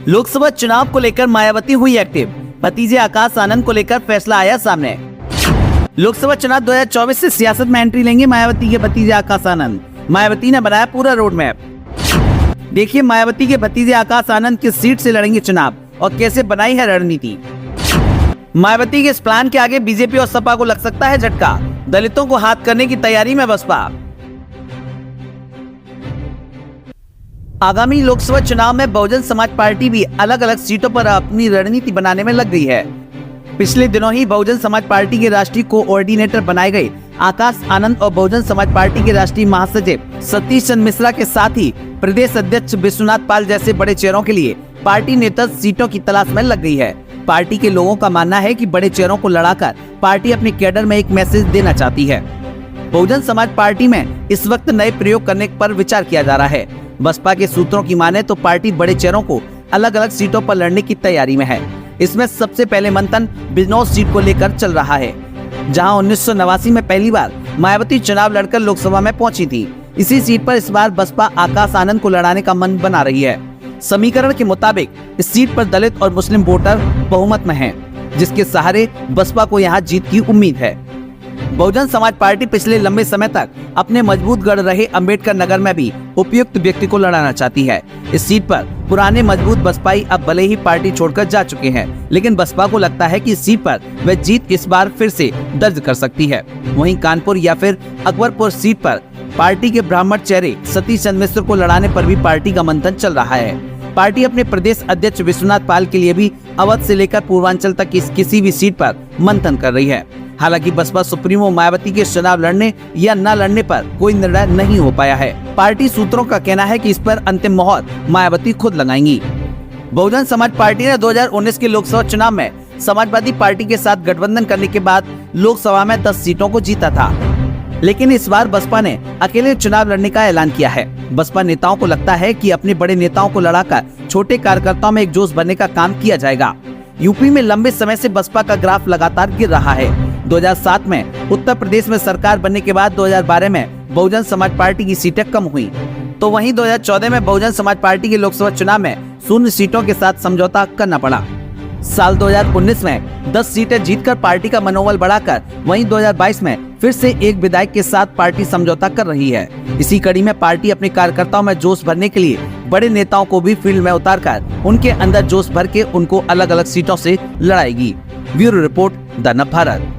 लोकसभा चुनाव को लेकर मायावती हुई एक्टिव, भतीजे आकाश आनंद को लेकर फैसला आया सामने। लोकसभा चुनाव 2024 से सियासत में एंट्री लेंगे मायावती के भतीजे आकाश आनंद। मायावती ने बनाया पूरा रोड मैप। देखिए मायावती के भतीजे आकाश आनंद किस सीट से लड़ेंगे चुनाव और कैसे बनाई है रणनीति। मायावती के इस प्लान के आगे बीजेपी और सपा को लग सकता है झटका। दलितों को हाथ करने की तैयारी में बसपा। आगामी लोकसभा चुनाव में बहुजन समाज पार्टी भी अलग अलग सीटों पर अपनी रणनीति बनाने में लग गई है। पिछले दिनों ही बहुजन समाज पार्टी के राष्ट्रीय कोऑर्डिनेटर बनाए गए आकाश आनंद और बहुजन समाज पार्टी के राष्ट्रीय महासचिव सतीश चंद्र मिश्रा के साथ ही प्रदेश अध्यक्ष विश्वनाथ पाल जैसे बड़े चेहरों के लिए पार्टी नेता सीटों की तलाश में लग गई है। पार्टी के लोगों का मानना है कि बड़े चेहरों को लड़ाकर पार्टी अपने कैडर में एक मैसेज देना चाहती है। बहुजन समाज पार्टी में इस वक्त नए प्रयोग करने पर विचार किया जा रहा है। बसपा के सूत्रों की माने तो पार्टी बड़े चेहरों को अलग अलग सीटों पर लड़ने की तैयारी में है। इसमें सबसे पहले मंथन बिजनौर सीट को लेकर चल रहा है, जहां 1989 में पहली बार मायावती चुनाव लड़कर लोकसभा में पहुंची थी। इसी सीट पर इस बार बसपा आकाश आनंद को लड़ाने का मन बना रही है। समीकरण के मुताबिक इस सीट पर दलित और मुस्लिम वोटर बहुमत में हैं, जिसके सहारे बसपा को यहां जीत की उम्मीद है। बहुजन समाज पार्टी पिछले लंबे समय तक अपने मजबूत गढ़ रहे अंबेडकर नगर में भी उपयुक्त व्यक्ति को लड़ाना चाहती है। इस सीट पर पुराने मजबूत बसपाई अब भले ही पार्टी छोड़कर जा चुके हैं, लेकिन बसपा को लगता है कि इस सीट पर वह जीत इस बार फिर से दर्ज कर सकती है। वहीं कानपुर या फिर अकबरपुर सीट पर पार्टी के ब्राह्मण चेहरे सतीश चंद्र मिश्र को लड़ाने पर भी पार्टी का मंथन चल रहा है। पार्टी अपने प्रदेश अध्यक्ष विश्वनाथ पाल के लिए भी अवध से लेकर पूर्वांचल तक किसी भी सीट पर मंथन कर रही है। हालांकि बसपा सुप्रीमो मायावती के चुनाव लड़ने या न लड़ने पर कोई निर्णय नहीं हो पाया है। पार्टी सूत्रों का कहना है कि इस पर अंतिम मोहर मायावती खुद लगाएंगी। बहुजन समाज पार्टी ने 2019 के लोकसभा चुनाव में समाजवादी पार्टी के साथ गठबंधन करने के बाद लोकसभा में 10 सीटों को जीता था, लेकिन इस बार बसपा ने अकेले चुनाव लड़ने का ऐलान किया है। बसपा नेताओं को लगता है कि अपने बड़े नेताओं को लड़ाकर छोटे कार्यकर्ताओं में एक जोश भरने का काम किया जाएगा। यूपी में लंबे समय से बसपा का ग्राफ लगातार गिर रहा है। 2007 में उत्तर प्रदेश में सरकार बनने के बाद 2012 में बहुजन समाज पार्टी की सीटें कम हुई, तो वहीं 2014 में बहुजन समाज पार्टी के लोकसभा चुनाव में 0 सीटों के साथ समझौता करना पड़ा। साल 2019 में 10 सीटें जीतकर पार्टी का मनोबल बढ़ाकर वहीं 2022 में फिर से एक विधायक के साथ पार्टी समझौता कर रही है। इसी कड़ी में पार्टी अपने कार्यकर्ताओं में जोश भरने के लिए बड़े नेताओं को भी फील्ड में उतारकर उनके अंदर जोश भर के उनको अलग अलग सीटों से लड़ाएगी। ब्यूरो रिपोर्ट, द नव भारत।